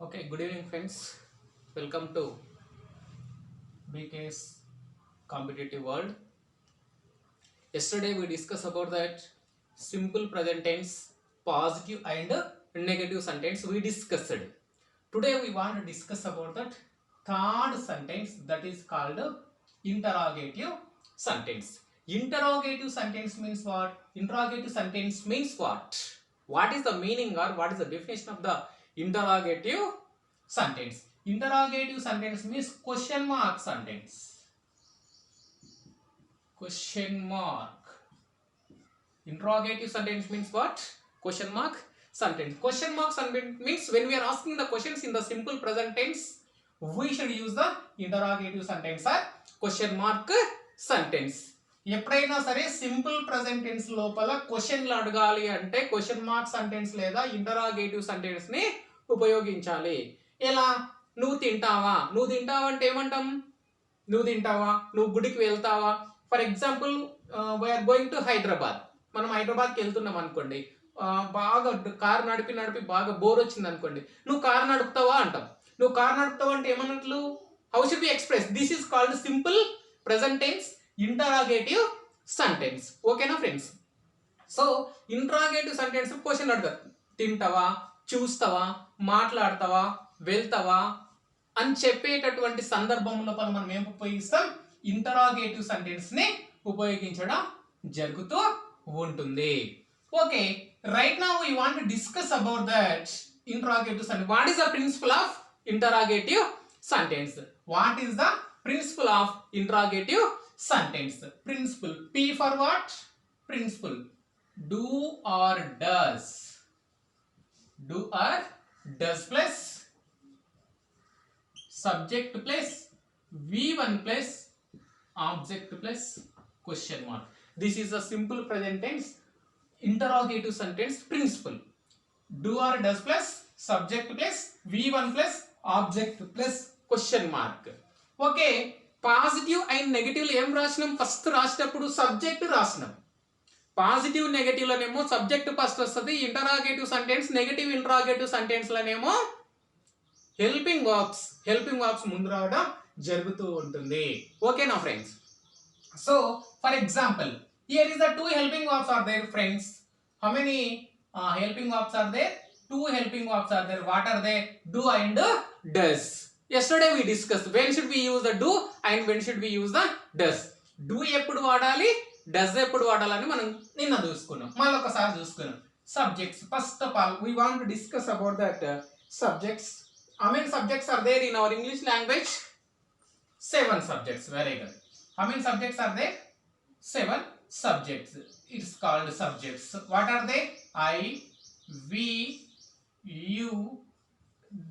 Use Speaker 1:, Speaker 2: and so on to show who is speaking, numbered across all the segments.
Speaker 1: Okay, good evening friends. Welcome to BK's competitive world. Yesterday we discussed about that simple present tense, positive and negative sentence we discussed. Today we want to discuss about that third sentence that is called interrogative sentence. Interrogative sentence means what? Interrogative sentence means what? What is the meaning or what is the definition of the interrogative sentence? Interrogative sentence means question mark sentence. Question mark. Interrogative sentence means what? Question mark sentence. Question mark sentence means when we are asking the questions in the simple present tense, we should use the interrogative sentence or question mark sentence. ఎప్పుడైనా సరే simple present tense లోపల క్వశ్చన్లు అడగాలి అంటే question mark sentence లేదా interrogative sentence ని ఉపయోగించాలి. ఎలా? నువ్వు తింటావా? నువ్వు తింటావా అంటే ఏమంటాం? నువ్వు తింటావా? నువ్వు గుడికి వెళ్తావా? For example we are going to Hyderabad. మనం హైదరాబాద్కి వెళ్తున్నాం అనుకోండి, బాగా కారు నడిపి నడిపి బాగా బోర్ వచ్చింది అనుకోండి, నువ్వు కారు నడుపుతావా అంటాం. నువ్వు కారు నడుపుతావా అంటే ఏమన్నట్లు? How should be express? This is called simple present tense interrogative sentence. ఓకేనా friends? So interrogative sentence question అడగదు. తింటావా, చూస్తావా, మాట్లాడతావా, వెళ్తావా అని చెప్పేటటువంటి సందర్భంలో మనం ఏం ఉపయోగిస్తాం? ఇంటరాగేటివ్ సెంటెన్స్ ని ఉపయోగించడం జరుగుతూ ఉంటుంది. Okay, right now we want to discuss about that interrogative sentence. What is the principle of interrogative sentence? What is the principle of interrogative sentence? Principle, P for what? Principle. Do or does. Do or does plus subject plus V1 plus object plus question mark. This is a simple present tense interrogative sentence principle. Do or does plus subject plus V1 plus object plus question mark. Okay, positive and negative ఏం రాసినాం? First రాసేటప్పుడు subject రాసినాం. Positive negative లోనేమో subject first వస్తుంది. Interrogative sentence negative interrogative sentence లోనేమో helping verbs ముందు రావడం జరుగుతూ ఉంటుంది. ఓకేనా friends? So for example, here is the two helping verbs are there friends. How many helping verbs are there? Two helping verbs are there. What are they? Do and does. Yesterday we discussed when should we use the do and when should we use the does. Do ఎప్పుడు వాడాలి, does ఎప్పుడు వాడాలని మనం నిన్న చూసుకున్నాం. మళ్ళీ ఒకసారి చూసుకున్నాం. Subjects. First of all, we want to discuss about that subjects. How many subjects are there in our English language? 7 subjects. Very good. How many subjects are there? 7 subjects. It's called subjects. What are they? I, we, you,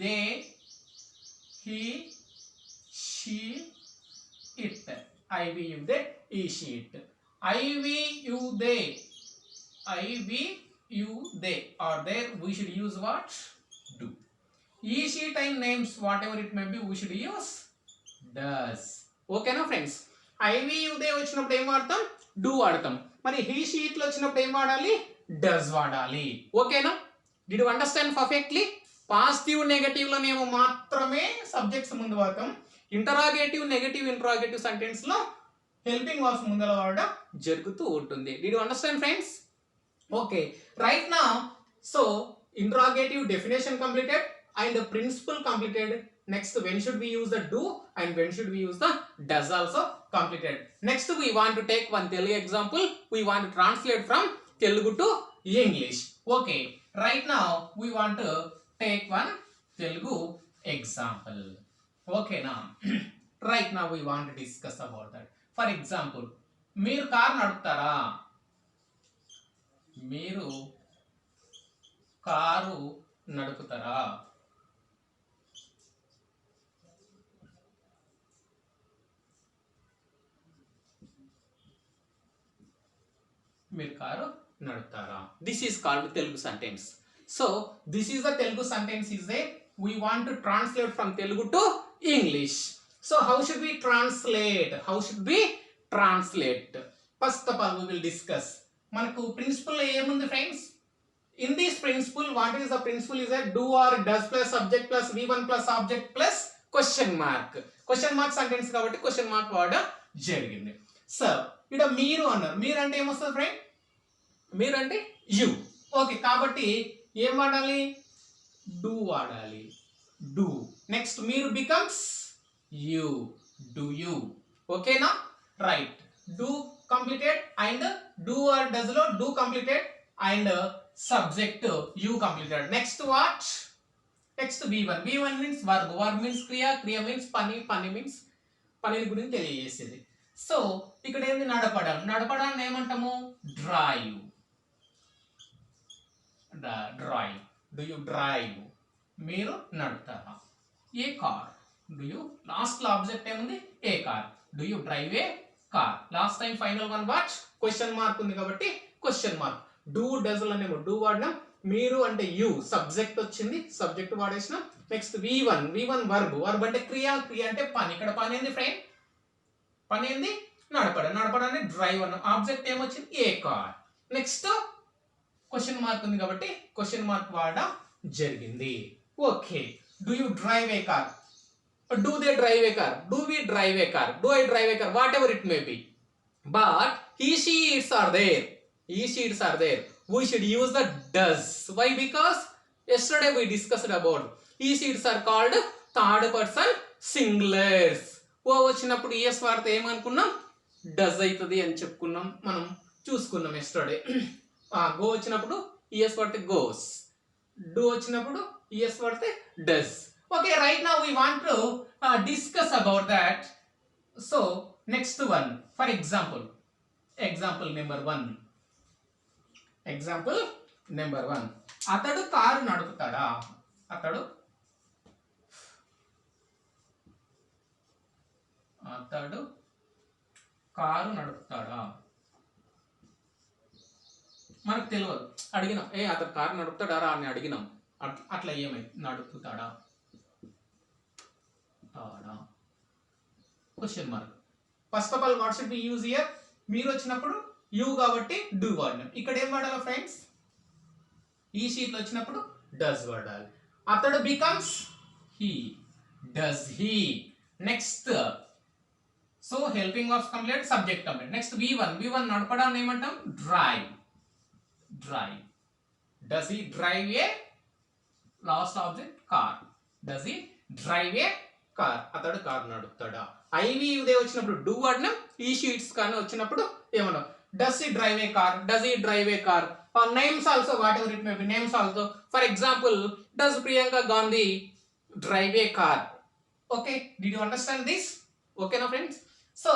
Speaker 1: they, he, she, it. I, we, you, they, he, she, it. I, we, you, they. I, we, you, they are there. We should use what? Do. He, she time names, whatever it may be, we should use does. Okay na friends? I, we, you, they వచ్చినప్పుడు ఏం వాడతాం? Do వాడతాం. మరి he, she, it లో వచ్చినప్పుడు ఏం వాడాలి? Does వాడాలి. ఓకేనా? Did you understand perfectly? Positive negative లోనేమో మాత్రమే సబ్జెక్ట్స్ ముందు వాడతాం. ఇంటరాగేటివ్ నెగటివ్ ఇంటరాగేటివ్ సెంటెన్స్ లో హెల్పింగ్ వర్బ్స్ ముందర వాడడం జరుగుతూ ఉంటుంది. Did you understand friends? Okay, right now, so interrogative definition completed and the principle completed. Next, when should we use the do and when should we use the does also completed. Next, we want to take one Telugu example. We want to translate from Telugu to English. Okay, right now we want to take one Telugu example. Okay, now right now we want to discuss about that. For example, మీరు car నడుపుతారా? మీరు car నడుపుతారా? మీరు car నడుపుతారా? This is called Telugu sentence. So this is the Telugu sentence is there. We want to translate from Telugu to English. So how should we translate? How should we translate? First of all we will discuss. మనకు principal ఏముంది friends? In this principle, what is the principle is that do or does plus subject plus v1 plus object plus question mark. Question mark sentence కాబట్టి question mark వాడడం జరిగింది. So ఇక్కడ మీరు అన్నారు, మీరు అంటే ఏమొస్తుంది ఫ్రెండ్? మీరు అంటే యు. ఓకే, కాబట్టి ఏం వాడాలి? డూ వాడాలి. డూ. నెక్స్ట్ మీరు బికమ్స్ యు. Do you. ఓకేనా? Right. Do completed and do or does లో do completed and subject you completed. Next what? Next v1. v1 means verb. Verb means క్రియ. క్రియ means పని. పని మీన్స్ పనిని గురించి తెలియజేసేది. సో ఇక్కడ ఏంది? నడపడం. నడపడాన్ని ఏమంటాము? Drive. Drive. Do you drive? మీరు నడుపుతారా? A car. Do you last లో ఆబ్జెక్ట్ ఏముంది? A car. Do you drive a car. Last time final one what? Question mark ఉంది కాబట్టి క్వశ్చన్ మార్క్. డూ డస్ అనేమో డూ వాడినాం. మీరు అంటే యు సబ్జెక్ట్ వచ్చింది, సబ్జెక్ట్ వాడేసినాం. Next v1. v1 verb. Verb అంటే క్రియ. క్రియ అంటే పని. ఇక్కడ పని ఏంది ఫ్రెండ్? పని ఏంది? నడపడం. నడపడాన్ని డ్రైవ్ అన్న. ఆబ్జెక్ట్ ఏమొచ్చింది? A car. Next question mark ఉంది కాబట్టి క్వశ్చన్ మార్క్ వాడడం జరిగింది. Okay. Do you drive a car? Do they drive a car? Do we drive a car? Do I drive a car? Whatever it may be. But he sheets are there. He sheets are there. We should use the does. Why? Because yesterday we discussed about he sheets are called third person singulars. ఓ వచ్చినప్పుడు es వాడితే ఏమనుకున్నాం? Does అవుతుంది అని చెప్పుకున్నాం, మనం చూసుకున్నాం yesterday. Go వచ్చినప్పుడు es వాడితే గోస్. డూ వచ్చినప్పుడు es వాడితే does. Okay, right now we want to discuss about that. So next one, for example number 1. Example number 1. అతడు కారు నడుపుతాడా? అతడు కారు నడుపుతాడా? మనకు తెలియదు. అడిగినాం, అతడు కారు నడుపుతాడా అని అడిగినాం. అట్లా ఏమైంది? నడుపుతాడా? Question mark. First of all what should be use here? మీరు వచ్చినప్పుడు యు కాబట్టి డూ వాడినాం. ఇక్కడ ఏం వాడాలి ఫ్రెండ్స్? ఈ షీట్ లో వచ్చినప్పుడు డస్ వాడాలి. అతడు becomes he. Does he. Next so helping verbs complete, subject complete. Next v1. v1 నడపడాన్ని ఏమంటాం? Drive. Drive. Does he drive a last object car. Does he drive a car? అతడు car నడుపుతాడా? I we ఉదయం వచ్చినప్పుడు do వాడినాం. ఈ షీట్స్ కానీ వచ్చినప్పుడు ఏమన్నాం? Does he drive a car? Does he drive a car? Names also whatever it may be. Names also. For example, does Priyanka Gandhi drive a car? Okay, did you understand this? Okay నా friends? So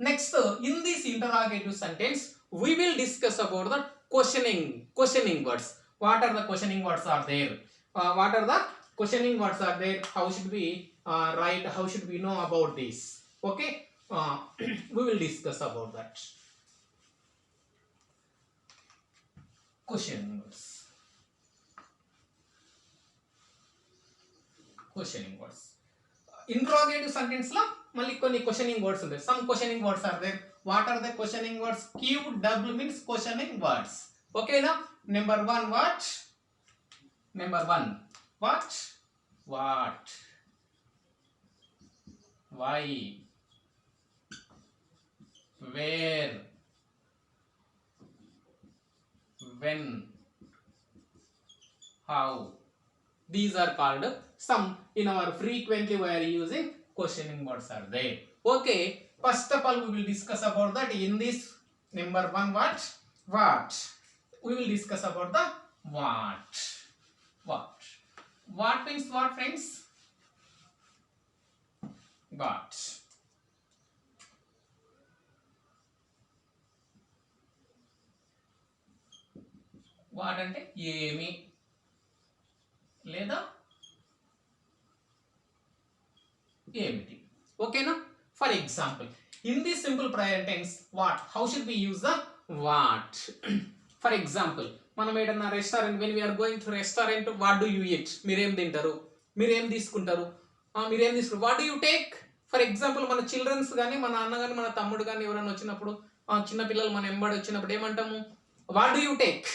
Speaker 1: next in this interrogative sentence we will discuss about the questioning words. What are the questioning words are there? What are the questioning words are there? How should we write? How should we know about this? Okay, we will discuss about that. Questioning words. Questioning words. Interrogative sentence లో మళ్ళీ కొన్ని questioning words ఉంటాయి. Some questioning words are there. What are the questioning words? QW means questioning words. ఓకేనా? Number 1 what? Number 1 what? What? Why? Where? When? How? These are called some in our frequently we are using questioning words are there. Okay, first of all we will discuss about that in this number 1 what? What? We will discuss about the what. What? What means what friends? What? What అంటే ఏమి లేదా ఏమిటి. ఓకేనా? For example in this simple present tense what, how should we use the what? For example మనం ఏదన్నా restaurant, when we are going to restaurant, what do you eat? మీరేం తింటారు? మీరేం తీసుకుంటారు? మీరేం తీసుకుంటారు? What do you take? For example మన children's కానీ, మన అన్న కానీ, మన తమ్ముడు కానీ ఎవరైనా వచ్చినప్పుడు, చిన్న పిల్లలు మన ఎంబడి వచ్చినప్పుడు ఏమంటాము? వాట్ డూ యూ టేక్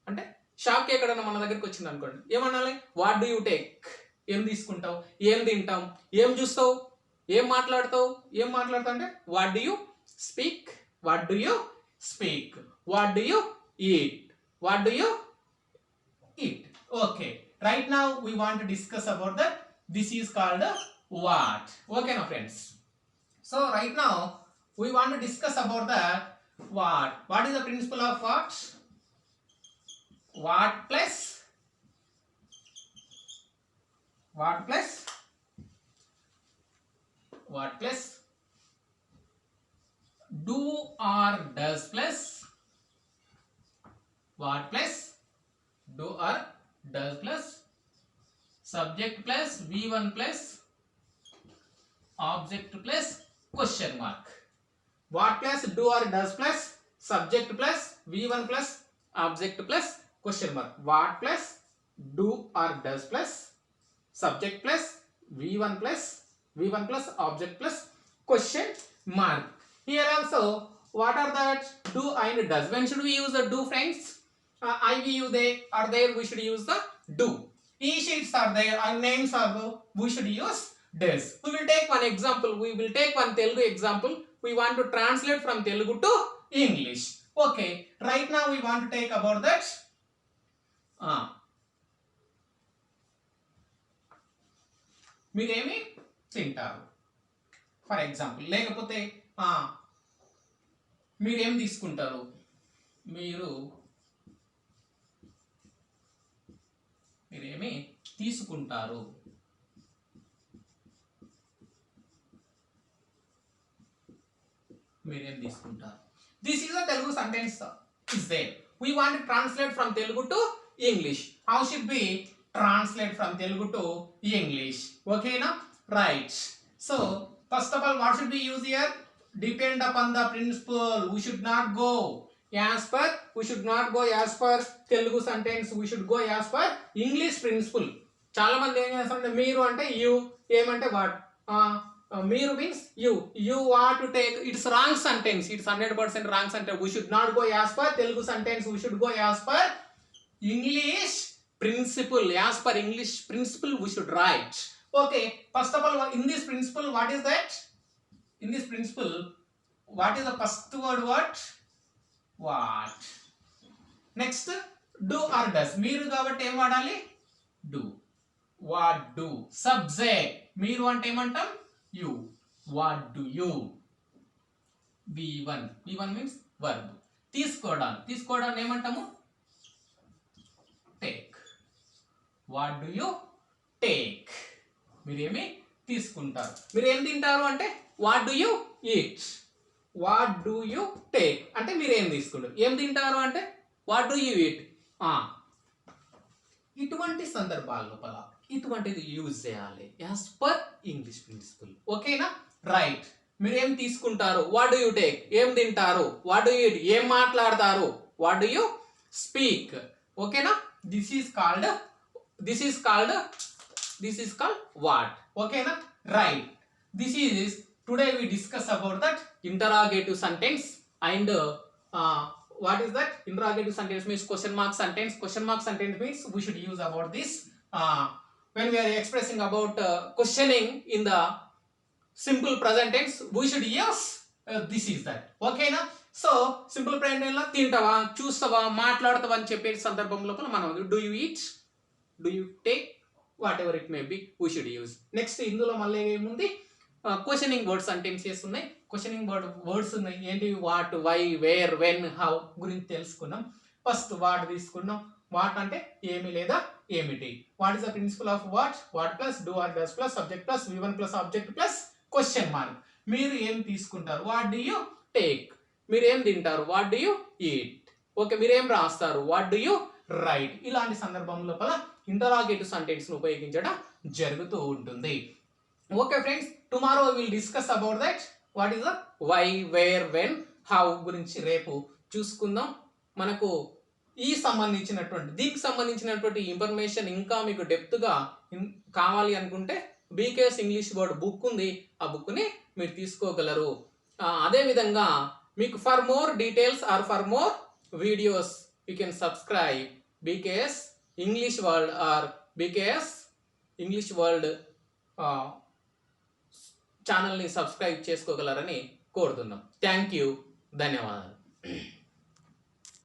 Speaker 1: అంటే షాప్కి ఎక్కడన్నా మన దగ్గరికి వచ్చింది అనుకోండి, ఏమనాలి? What do you take? ఏం తీసుకుంటావు, ఏం తింటాం, ఏం చూస్తావు, ఏం మాట్లాడతావు అంటే what do you speak, what do you speak, what do you eat, what do you eat. Okay, right now we want to discuss about that. This is called what. Okay now friends, so right now we want to discuss about that what is the principle of what plus do or does plus what plus do or does plus subject plus v1 plus object plus question mark. What plus do or does plus subject plus v1 plus object plus question mark. What plus do or does plus subject plus v1 plus object plus question mark. Here also what are that do and does? When should we use the do, friends? I, we, you, they are there, we should use the do. E-sheets are there and names are there, we should use does. We will take one example. We will take one Telugu example. We want to translate from Telugu to English. Okay, right now we want to take about that. మీరేమి తింటారు for example, లేకపోతే మీరేం తీసుకుంటారు, మీరేమి తీసుకుంటారు. మీరేం తీసుకుంటారు. This is a Telugu sentence is there. We want to translate from Telugu to English. How should we translate from Telugu to English? Okay na? Right. So first of all, what should we use here? Depend upon the principle. We should not go as per Telugu sentence. We should go as per English principle. చాలా మంది ఏం చేస్తారంటే మీరు అంటే you, ఏమంటే what. మీరు means you want to take, it's wrong sentence, it's 100% wrong sentence. We should not go as per Telugu sentence, we should go as per English principle. As per English principle we should write. Okay, first of all, in this principle, what is that? In this principle, what is the first word? What. Next, do or does. మీరు కాబట్టి ఏం వాడాలి? Do. What do. Subject. మీరు అంటే ఏమంటాం? You. What do you? v1 means verb. తీసుకోవడాన్ని ఏమంటాము? take. What do you take? మీరేమి తీసుకుంటారు. మీరు ఏం తింటారు అంటే what do you eat. What do you take అంటే మీరు ఏం తీసుకుంటారు. ఏం తింటారు అంటే what do you eat. ఇటువంటి సందర్భాల లోపల ఇటువంటిది యూజ్ చేయాలి యాజ్ పర్ ఇంగ్లీష్ ప్రిన్సిపల్. ఓకేనా? రైట్. మీరు ఏం తీసుకుంటారు, వాట్ డూ యూ టేక్, ఏం తింటారు, వాట్ డూ యూ ఈట్, ఏం మాట్లాడతారు, వాట్ డూ యూ స్పీక్. ఓకేనా? This is called what. ఓకేనా? Right. This is today we discuss about that interrogative sentence and what is that? Interrogative sentence means question mark sentence. Question mark sentence means we should use about this when we are expressing about questioning in the simple present tense. We should use this is that. Okay na? So simple present tense lo tintava, chustava, maatladtava ani cheppe sandarbham lopala manam do you eat, do you take, whatever it may be, we should use. Next indulo malle emundi questioning words sentences ఉన్నాయి. Questioning words ఉన్నాయి. ఏంటి? What, why, where, when, how గురించి తెలుసుకున్నాం. First what తీసుకున్నాం. What అంటే ఏమి లేదా ఏమిటి. What is the principle of what plus do or does plus subject plus v1 plus object plus question mark. మీరు ఏం తీసుకుంటారు, వాట్ డూ యూ టేక్. మీరు ఏం తింటారు, what do you eat. Okay, మీరు ఏం రాస్తారు, వాట్ డూ యూ రైట్. ఇలాంటి సందర్భం లోపల ఇంటరాగేటివ్ సెంటెన్స్ ను ఉపయోగించడం జరుగుతూ ఉంటుంది. Okay friends, tomorrow we will discuss about that. What is the why, where, when, how గురించి రేపు చూసుకుందాం. మనకు దీనికి సంబంధించినటువంటి ఇన్ఫర్మేషన్ ఇంకా మీకు డెప్త్ గా కావాలి అనుకుంటే బీకేఎస్ ఇంగ్లీష్ వర్డ్ బుక్ ఉంది, ఆ బుక్ ని మీరు తీసుకోగలరు. అదే విధంగా మీకు for more details or for more videos you can subscribe BKS English world or BKS English world ఛానల్ని సబ్స్క్రైబ్ చేసుకోగలరని కోరుతున్నాం. థ్యాంక్ యూ, ధన్యవాదాలు.